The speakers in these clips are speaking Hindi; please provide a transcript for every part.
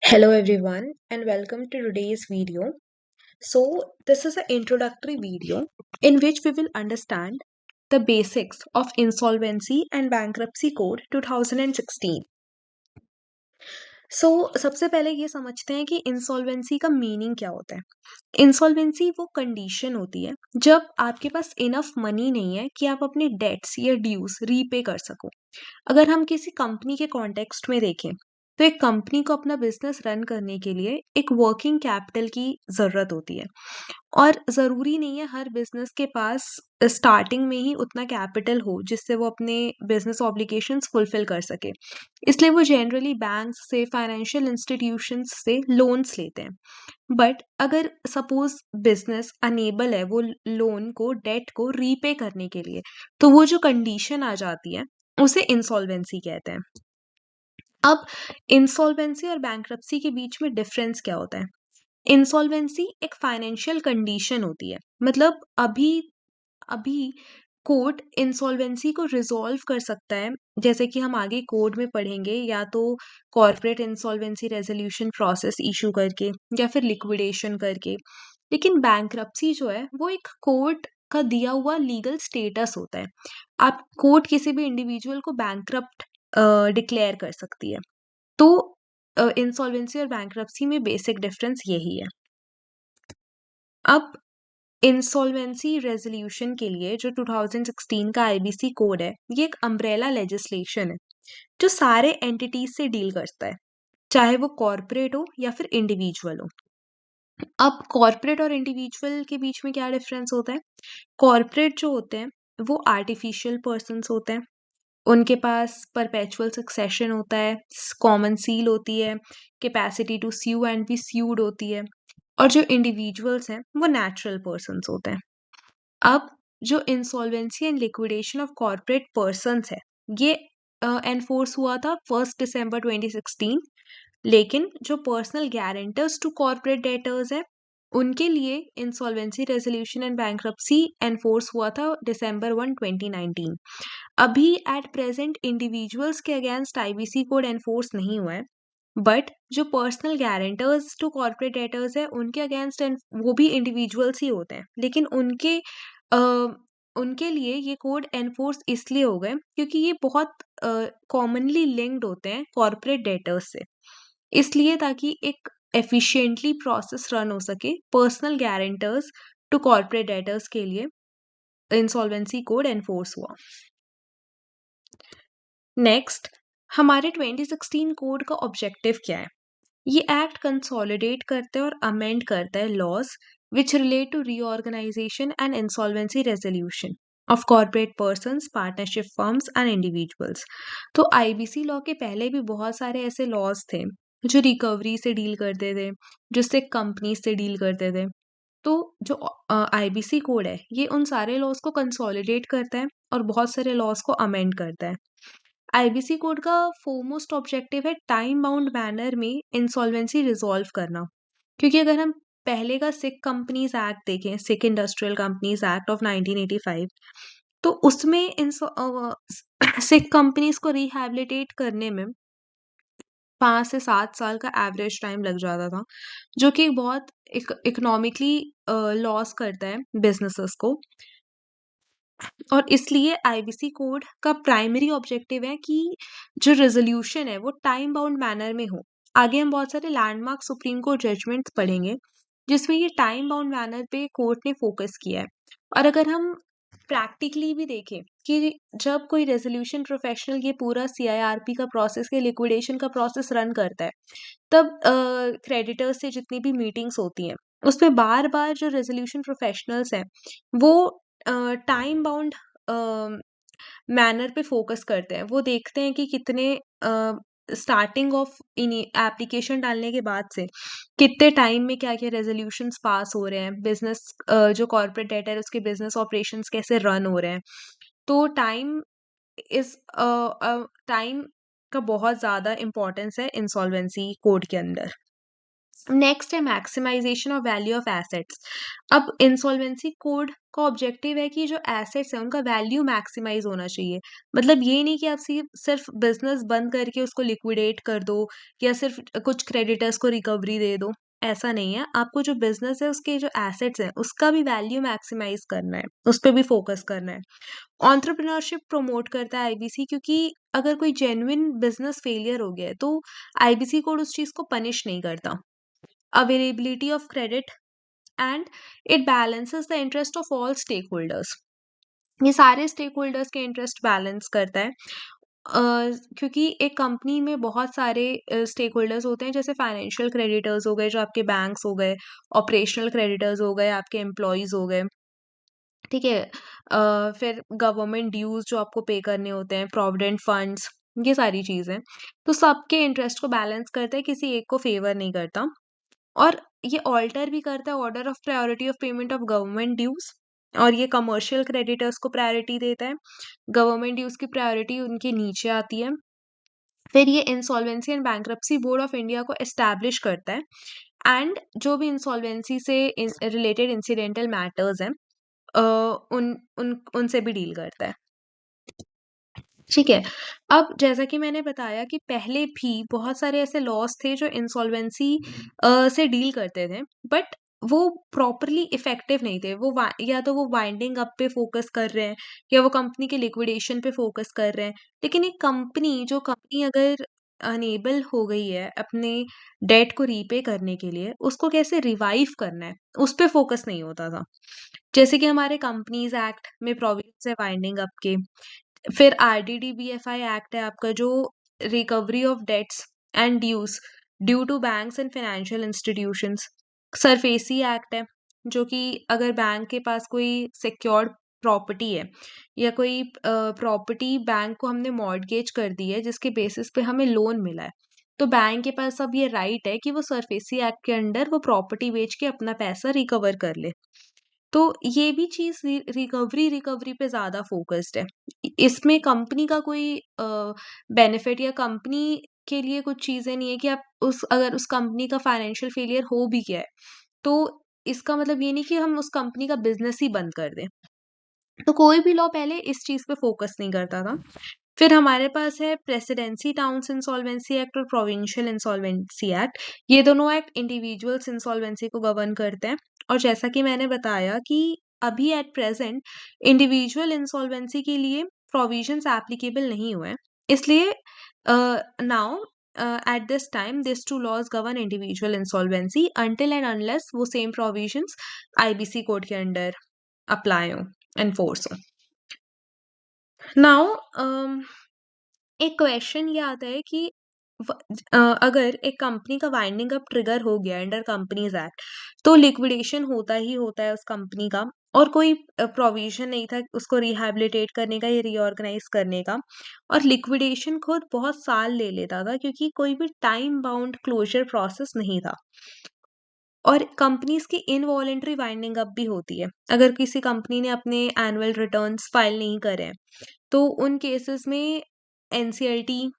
Hello everyone and welcome to today's video. This is an introductory video in which we will understand the basics of Insolvency and Bankruptcy Code 2016. सबसे पहले ये समझते हैं कि इंसॉल्वेंसी का मीनिंग क्या होता है। इंसॉल्वेंसी वो कंडीशन होती है जब आपके पास इनफ मनी नहीं है कि आप अपने डेट्स या ड्यूज रीपे कर सको। अगर हम किसी कंपनी के कॉन्टेक्स्ट में देखें तो एक कंपनी को अपना बिजनेस रन करने के लिए एक वर्किंग कैपिटल की ज़रूरत होती है और ज़रूरी नहीं है हर बिजनेस के पास स्टार्टिंग में ही उतना कैपिटल हो जिससे वो अपने बिजनेस ऑब्लिगेशंस फुलफिल कर सके। इसलिए वो जनरली बैंक्स से फाइनेंशियल इंस्टीट्यूशंस से लोन्स लेते हैं। बट अगर सपोज बिजनेस अनेबल है वो लोन को डेट को रीपे करने के लिए, तो वो जो कंडीशन आ जाती है उसे इंसॉल्वेंसी कहते हैं। अब इंसॉल्वेंसी और बैंक्रप्सी के बीच में डिफरेंस क्या होता है? इंसॉल्वेंसी एक फाइनेंशियल कंडीशन होती है, मतलब अभी अभी कोर्ट इंसॉल्वेंसी को रिजॉल्व कर सकता है, जैसे कि हम आगे कोड में पढ़ेंगे, या तो corporate insolvency resolution process issue करके या फिर लिक्विडेशन करके। लेकिन बैंक्रप्सी जो है वो एक कोर्ट का दिया हुआ लीगल स्टेटस होता है। आप कोर्ट किसी भी इंडिविजुअल को बैंक्रप्ट डिक्लेयर कर सकती है। तो इंसॉल्वेंसी और बैंक्रप्सी में बेसिक डिफरेंस यही है। अब इंसॉल्वेंसी रेजोल्यूशन के लिए जो 2016 का आईबीसी कोड है, ये एक अम्ब्रेला लेजिस्लेशन है जो सारे एंटिटीज से डील करता है, चाहे वो कॉर्पोरेट हो या फिर इंडिविजुअल हो। अब कॉर्पोरेट और इंडिविजुअल के बीच में क्या डिफरेंस होता है? कॉर्पोरेट जो होते हैं वो आर्टिफिशियल पर्सन्स होते हैं, उनके पास परपेचुअल सक्सेशन होता है, कॉमन सील होती है, capacity to sue and be sued होती है। और जो इंडिविजुअल्स हैं वो नेचुरल पर्सन्स होते हैं। अब जो insolvency and liquidation of corporate persons है, ये एनफोर्स हुआ था 1 दिसंबर 2016। लेकिन जो personal guarantors to corporate debtors है, उनके लिए insolvency resolution and bankruptcy enforce हुआ था December 1, 2019। अभी एट प्रेजेंट इंडिविजुअल्स के अगेंस्ट आईबीसी कोड एनफोर्स नहीं हुआ है, बट जो personal guarantors to corporate debtors है उनके अगेंस्ट वो भी इंडिविजुअल्स ही होते हैं, लेकिन अ, उनके लिए ये कोड एनफोर्स इसलिए हो गए क्योंकि ये बहुत कॉमनली लिंक्ड होते हैं कॉर्पोरेट डेटर्स से, इसलिए ताकि एक एफिशिएंटली प्रोसेस रन हो सके personal guarantors to corporate debtors के लिए इंसॉल्वेंसी कोड एनफोर्स हुआ। नेक्स्ट, हमारे 2016 कोड का ऑब्जेक्टिव क्या है? ये एक्ट कंसोलिडेट करता है और अमेंड करता है laws which relate to reorganisation and insolvency resolution of corporate persons, partnership firms and individuals. तो आईबीसी लॉ के पहले भी बहुत सारे ऐसे लॉज थे जो रिकवरी से डील करते थे, जिससे कंपनी से डील करते थे। तो जो आईबीसी कोड है ये उन सारे लॉज को कंसोलिडेट करता है और बहुत सारे लॉज को अमेंड करता है। आईबीसी कोड का फोरमोस्ट ऑब्जेक्टिव है टाइम बाउंड मैनर में इंसॉल्वेंसी रिजॉल्व करना, क्योंकि अगर हम पहले का सिक कंपनीज एक्ट देखें, सिक इंडस्ट्रियल कंपनीज एक्ट ऑफ 1985, तो उसमें सिक कंपनीज को रिहैबिलिटेट करने में 5 से 7 साल का एवरेज टाइम लग जाता था, जो कि बहुत इकोनॉमिकली लॉस करता है बिजनेसेस को। और इसलिए आईबीसी कोड का प्राइमरी ऑब्जेक्टिव है कि जो रेजोल्यूशन है वो टाइम बाउंड मैनर में हो। आगे हम बहुत सारे लैंडमार्क सुप्रीम कोर्ट जजमेंट्स पढ़ेंगे जिसमें ये टाइम बाउंड मैनर पे कोर्ट ने फोकस किया है। और अगर हम प्रैक्टिकली भी देखें कि जब कोई रेजोल्यूशन प्रोफेशनल ये पूरा सीआईआरपी का प्रोसेस या लिक्विडेशन का प्रोसेस रन करता है, तब क्रेडिटर्स से जितनी भी मीटिंग्स होती हैं उसमें बार बार जो रेजोल्यूशन प्रोफेशनल्स हैं वो टाइम बाउंड मैनर पे फोकस करते हैं। वो देखते हैं कि कितने स्टार्टिंग ऑफ इन एप्लीकेशन डालने के बाद से कितने टाइम में क्या क्या रेजोल्यूशंस पास हो रहे हैं, बिजनेस जो कॉर्पोरेट डेट है उसके बिजनेस ऑपरेशंस कैसे रन हो रहे हैं। तो इस टाइम का बहुत ज़्यादा इम्पोर्टेंस है इंसॉल्वेंसी कोड के अंदर। नेक्स्ट है maximisation of value of assets. अब इंसॉल्वेंसी कोड का ऑब्जेक्टिव है कि जो एसेट्स है उनका वैल्यू मैक्सिमाइज होना चाहिए। मतलब ये नहीं कि आप सिर्फ बिजनेस बंद करके उसको लिक्विडेट कर दो या सिर्फ कुछ क्रेडिटर्स को रिकवरी दे दो, ऐसा नहीं है। आपको जो बिजनेस है उसके जो एसेट्स हैं उसका भी वैल्यू मैक्सिमाइज करना है, उस पर भी फोकस करना है। एंटरप्रेन्योरशिप प्रमोट करता है आईबीसी, क्योंकि अगर कोई जेन्युइन बिजनेस फेलियर हो गया है तो आईबीसी कोड उस चीज को पनिश नहीं करता। availability of credit, and it balances the interest of all stakeholders. ये सारे स्टेक होल्डर्स के इंटरेस्ट बैलेंस करता है। क्योंकि एक कंपनी में बहुत सारे स्टेक होल्डर्स होते हैं, जैसे फाइनेंशियल क्रेडिटर्स हो गए जो आपके बैंक्स हो गए, ऑपरेशनल क्रेडिटर्स हो गए आपके एम्प्लॉयज हो गए, ठीक है। फिर गवर्नमेंट ड्यूज जो आपको पे करने होते हैं, प्रोविडेंट फंड्स, ये सारी चीज़ें। तो सबके इंटरेस्ट को बैलेंस करता है, किसी एक को फेवर नहीं करता। और ये ऑल्टर भी करता है order of priority of payment of government dues, और ये कमर्शियल क्रेडिटर्स को प्रायोरिटी देता है। गवर्नमेंट ड्यूज की प्रायोरिटी उनके नीचे आती है। फिर ये insolvency and bankruptcy board of India को एस्टैब्लिश करता है, एंड जो भी इंसॉल्वेंसी से रिलेटेड इंसिडेंटल मैटर्स हैं अ, उन उन उनसे भी डील करता है। ठीक है। अब जैसा कि मैंने बताया कि पहले भी बहुत सारे ऐसे लॉज थे जो इंसॉल्वेंसी से डील करते थे, बट वो प्रॉपरली इफेक्टिव नहीं थे। या तो वो वाइंडिंग अप पे फोकस कर रहे हैं या वो कंपनी के लिक्विडेशन पे फोकस कर रहे हैं। लेकिन एक कंपनी अगर अनेबल हो गई है अपने डेट को रीपे करने के लिए, उसको कैसे रिवाइव करना है उस पे फोकस नहीं होता था। जैसे कि हमारे कंपनीज एक्ट में प्रोविजंस है वाइंडिंग अप के। फिर आरडीडीबीएफआई एक्ट है आपका, जो recovery of debts and dues due to banks and financial institutions. SARFAESI act है, जो कि अगर बैंक के पास कोई सिक्योर्ड प्रॉपर्टी है या कोई प्रॉपर्टी बैंक को हमने मॉर्टगेज कर दी है जिसके बेसिस पे हमें लोन मिला है, तो बैंक के पास अब ये राइट है कि वो सरफेसी एक्ट के अंडर वो प्रॉपर्टी बेच के अपना पैसा रिकवर कर ले। तो ये भी चीज़ रिकवरी पे ज़्यादा फ़ोकस्ड है। इसमें कंपनी का कोई बेनिफिट या कंपनी के लिए कुछ चीज़ें नहीं है कि अगर उस कंपनी का फाइनेंशियल फेलियर हो भी गया है, तो इसका मतलब ये नहीं कि हम उस कंपनी का बिज़नेस ही बंद कर दें। तो कोई भी लॉ पहले इस चीज़ पे फ़ोकस नहीं करता था। फिर हमारे पास है प्रेसिडेंसी टाउन्स इंसॉल्वेंसी एक्ट और प्रोविंशियल इंसॉल्वेंसी एक्ट। ये दोनों एक्ट इंडिविजुअल्स इंसॉल्वेंसी को गवर्न करते हैं। और जैसा कि मैंने बताया कि अभी एट प्रेजेंट इंडिविजुअल इंसॉल्वेंसी के लिए प्रोविजंस एप्लीकेबल नहीं हुए हैं। इसलिए now at this time this two laws govern individual insolvency until and unless वो सेम प्रोविजंस आईबीसी कोड के अंडर अप्लाई हो, एनफोर्स हो। नाउ एक क्वेश्चन ये आता है कि अगर एक कंपनी का वाइंडिंग अप ट्रिगर हो गया अंडर कंपनीज एक्ट, तो लिक्विडेशन होता ही होता है उस कंपनी का, और कोई प्रोविजन नहीं था उसको रिहैबिलिटेट करने का या रीऑर्गेनाइज करने का। और लिक्विडेशन खुद बहुत साल ले लेता था क्योंकि कोई भी टाइम बाउंड क्लोजर प्रोसेस नहीं था। और कंपनीज की इनवॉलेंटरी वाइंडिंग अप भी होती है अगर किसी कंपनी ने अपने एनुअल रिटर्न्स फाइल नहीं करे हैं, तो उन केसेस में एनसीएलटी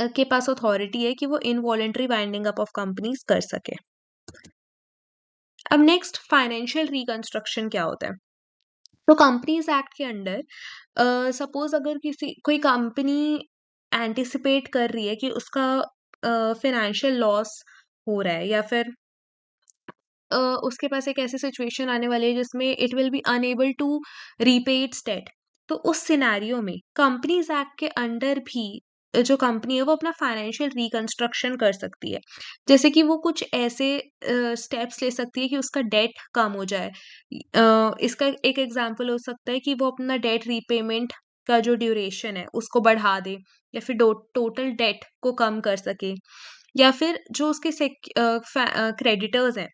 के पास अथॉरिटी है कि वो involuntary winding up of companies कर सके। अब नेक्स्ट फाइनेंशियल रिकंस्ट्रक्शन क्या होता है। तो कंपनीज एक्ट के अंडर सपोज अगर कोई कंपनी एंटिसिपेट कर रही है कि उसका फाइनेंशियल लॉस हो रहा है, या फिर उसके पास एक ऐसी सिचुएशन आने वाली है जिसमें it will be unable to repay its debt, तो उस सिनेरियो में कंपनीज एक्ट के अंडर भी जो कंपनी है वो अपना फाइनेंशियल रिकंस्ट्रक्शन कर सकती है। जैसे कि वो कुछ ऐसे स्टेप्स ले सकती है कि उसका डेट कम हो जाए। इसका एक एग्जांपल हो सकता है कि वो अपना डेट रीपेमेंट का जो ड्यूरेशन है उसको बढ़ा दे, या फिर टोटल डेट को कम कर सके, या फिर जो उसके क्रेडिटर्स हैं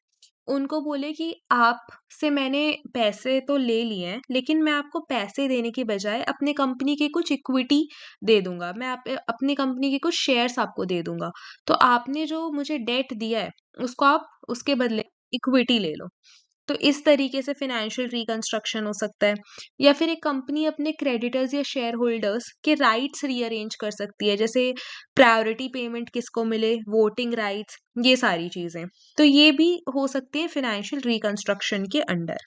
उनको बोले कि आपसे मैंने पैसे तो ले लिए हैं, लेकिन मैं आपको पैसे देने की बजाय अपने कंपनी की कुछ इक्विटी दे दूंगा, मैं अपनी कंपनी के कुछ शेयर्स आपको दे दूंगा। तो आपने जो मुझे डेट दिया है उसको आप उसके बदले इक्विटी ले लो। तो इस तरीके से फाइनेंशियल रिकंस्ट्रक्शन हो सकता है। या फिर एक कंपनी अपने क्रेडिटर्स या शेयर होल्डर्स के राइट्स रीअरेंज कर सकती है, जैसे प्रायोरिटी पेमेंट किसको मिले, वोटिंग राइट्स, ये सारी चीज़ें। तो ये भी हो सकती है फाइनेंशियल रिकंस्ट्रक्शन के अंडर।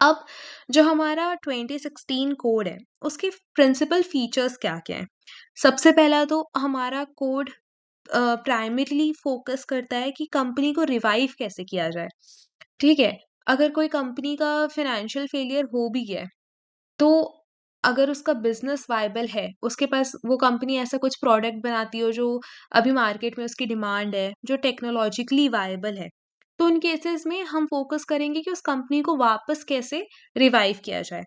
अब जो हमारा 2016 कोड है, उसके प्रिंसिपल फीचर्स क्या-क्या हैं? सबसे पहला तो हमारा कोड प्राइमरीली फोकस करता है कि कंपनी को रिवाइव कैसे किया जाए, ठीक है? अगर कोई कंपनी का फाइनेंशियल फेलियर हो भी गया है, तो अगर उसका बिज़नेस वायबल है, उसके पास वो कंपनी ऐसा कुछ प्रोडक्ट बनाती हो जो अभी मार्केट में उसकी डिमांड है, जो टेक्नोलॉजिकली वायबल है, तो उन केसेस में हम फोकस करेंगे कि उस कंपनी को वापस कैसे रिवाइव किया जाए।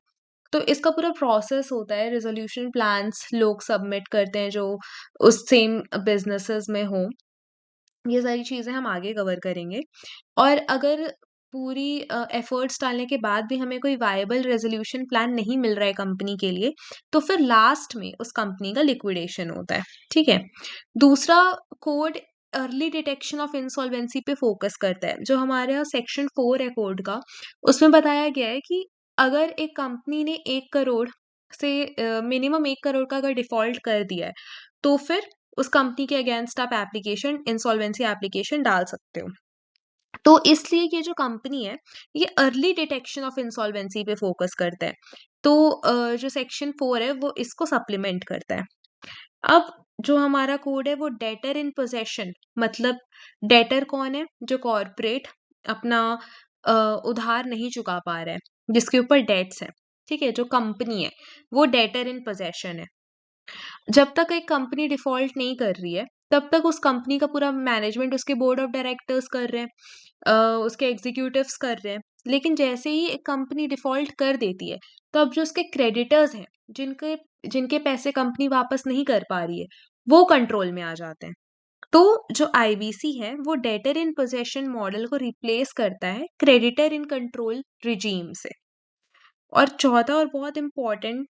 तो इसका पूरा प्रोसेस होता है, रिज़ॉल्यूशन प्लान्स लोग सबमिट करते हैं जो उस सेम बिज़नेसेस में हों। ये सारी चीज़ें हम आगे कवर करेंगे। और अगर पूरी एफ़र्ट्स डालने के बाद भी हमें कोई वायबल रेज़ोल्यूशन प्लान नहीं मिल रहा है कंपनी के लिए, तो फिर लास्ट में उस कंपनी का लिक्विडेशन होता है, ठीक है? दूसरा code early detection of insolvency पे फ़ोकस करता है। जो हमारे यहाँ सेक्शन 4 है कोड का, उसमें बताया गया है कि अगर एक कंपनी ने 1 करोड़ से मिनिमम 1 करोड़ का अगर डिफ़ॉल्ट कर दिया है, तो फिर उस कंपनी के अगेंस्ट आप इंसॉल्वेंसी एप्लीकेशन डाल सकते हो। तो इसलिए ये जो कंपनी है, ये अर्ली डिटेक्शन ऑफ इंसॉल्वेंसी पे फ़ोकस करता है। तो जो सेक्शन 4 है, वो इसको सप्लीमेंट करता है। अब जो हमारा कोड है, वो डेटर इन पोज़ेशन, मतलब डेटर कौन है? जो कॉर्पोरेट अपना अ, उधार नहीं चुका पा रहा है, जिसके ऊपर डेट्स हैं, ठीक है? जो कंपनी है, वो डेटर इन पोज़ेशन है। जब तक एक कंपनी डिफ़ॉल्ट नहीं कर रही है, तब तक उस कंपनी का पूरा मैनेजमेंट, उसके बोर्ड ऑफ डायरेक्टर्स कर रहे हैं, उसके एग्ज़ीक्यूटिव्स कर रहे हैं। लेकिन जैसे ही एक कंपनी डिफ़ॉल्ट कर देती है, तो अब जो उसके क्रेडिटर्स हैं, जिनके जिनके पैसे कंपनी वापस नहीं कर पा रही है, वो कंट्रोल में आ जाते हैं। तो जो आईबीसी है, वो डेटर इन पोज़ेशन मॉडल को रिप्लेस करता है क्रेडिटर इन कंट्रोल रिजीम से। और चौथा और बहुत इम्पोर्टेंट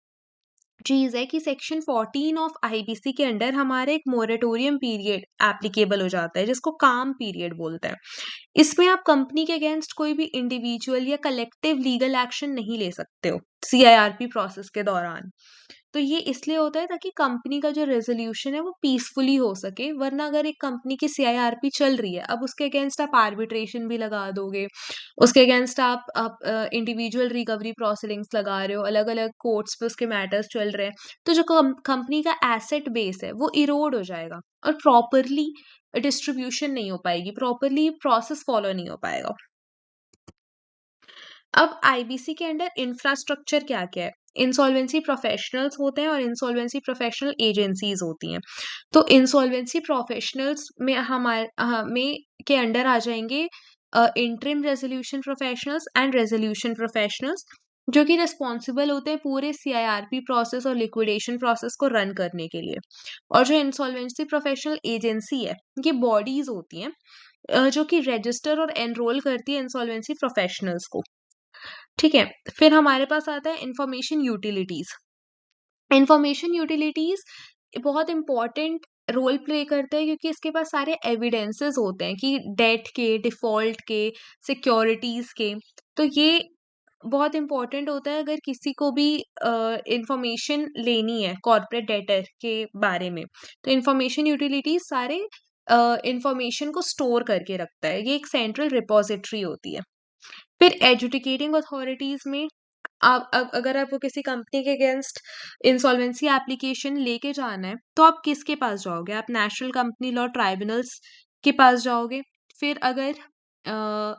चीज़ है कि सेक्शन 14 ऑफ आईबीसी के अंडर हमारा एक मोरेटोरियम पीरियड एप्लीकेबल हो जाता है, जिसको काम पीरियड बोलते हैं। इसमें आप कंपनी के अगेंस्ट कोई भी इंडिविजुअल या कलेक्टिव लीगल एक्शन नहीं ले सकते हो सीआईआरपी प्रोसेस के दौरान। तो ये इसलिए होता है ताकि कंपनी का जो रेज़ोल्यूशन है वो पीसफुली हो सके, वरना अगर एक कंपनी की सीआईआरपी चल रही है, अब उसके अगेंस्ट आप आर्बिट्रेशन भी लगा दोगे, उसके अगेंस्ट आप इंडिविजुअल रिकवरी प्रोसीडिंग्स लगा रहे हो, अलग-अलग कोर्ट्स पे उसके मैटर्स चल रहे हैं, तो जो कंपनी का एसेट बेस है वो इरोड हो जाएगा और प्रॉपरली डिस्ट्रीब्यूशन नहीं हो पाएगी, प्रॉपरली प्रोसेस फॉलो नहीं हो पाएगा। अब आईबीसी के अंडर इंफ्रास्ट्रक्चर क्या-क्या है? इंसॉल्वेंसी प्रोफेशनल्स होते हैं और इंसॉल्वेंसी प्रोफेशनल एजेंसीज़ होती हैं। तो इंसॉल्वेंसी प्रोफेशनल्स में में के अंडर आ जाएँगे interim resolution professionals and resolution professionals, जो कि रिस्पॉन्सिबल होते हैं पूरे सीआईआरपी प्रोसेस और लिक्विडेशन प्रोसेस को रन करने के लिए। और जो इंसॉल्वेंसी प्रोफेशनल एजेंसी है, ये बॉडीज़ होती हैं जो कि रजिस्टर और एनरोल करती है इंसॉल्वेंसी प्रोफेशनल्स को। ठीक है, फिर हमारे पास आता है इन्फॉर्मेशन यूटिलिटीज़। इन्फॉर्मेशन यूटिलिटीज़ बहुत इम्पोर्टेंट रोल प्ले करते हैं क्योंकि इसके पास सारे एविडेंसेस होते हैं कि डेट के, डिफ़ॉल्ट के, सिक्योरिटीज़ के। तो ये बहुत इम्पोर्टेंट होता है अगर किसी को भी इन्फॉर्मेशन लेनी है कॉर्पोरेट डेटर के बारे में। तो इन्फॉर्मेशन यूटिलिटीज़ सारे इन्फॉर्मेशन को स्टोर करके रखता है। ये एक सेंट्रल रिपॉज़िटरी होती है। फिर एजुकेटिंग अथॉरिटीज़ में आप अगर आपको किसी कंपनी के अगेंस्ट इंसॉल्वेंसी एप्लीकेशन लेके जाना है, तो आप किसके पास जाओगे? आप नेशनल कंपनी लॉ ट्राइब्यूनल्स के पास जाओगे। फिर अगर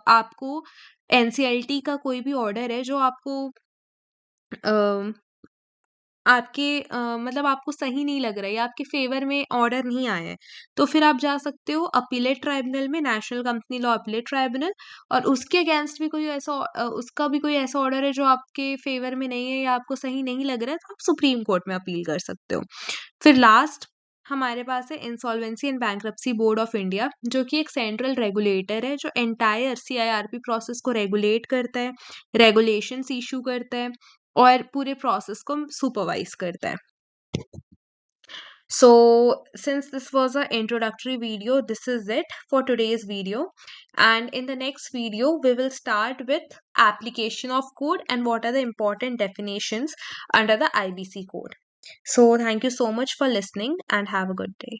आपको एनसीएलटी का कोई भी ऑर्डर है जो आपको अ मतलब आपको सही नहीं लग रहा है या आपके फ़ेवर में ऑर्डर नहीं आया है, तो फिर आप जा सकते हो अपीलेट ट्राइब्यूनल में, national company law appellate tribunal, और उसके अगेंस्ट भी कोई उसका भी कोई ऐसा ऑर्डर है जो आपके फ़ेवर में नहीं है या आपको सही नहीं लग रहा है, तो आप सुप्रीम कोर्ट में अपील कर सकते हो। फिर लास्ट हमारे पास है insolvency and bankruptcy board of India, जो कि एक सेंट्रल रेगुलेटर है जो एंटायर सीआईआरपी प्रोसेस को रेगुलेट करता है, रेगुलेशंस इश्यू करता है और पूरे प्रोसेस को सुपरवाइज़ करता है। So since this was an introductory video, this is it for today's video. And in the next video, we will start with application of code and what are the important definitions under the IBC code. So thank you so much for listening and have a good day.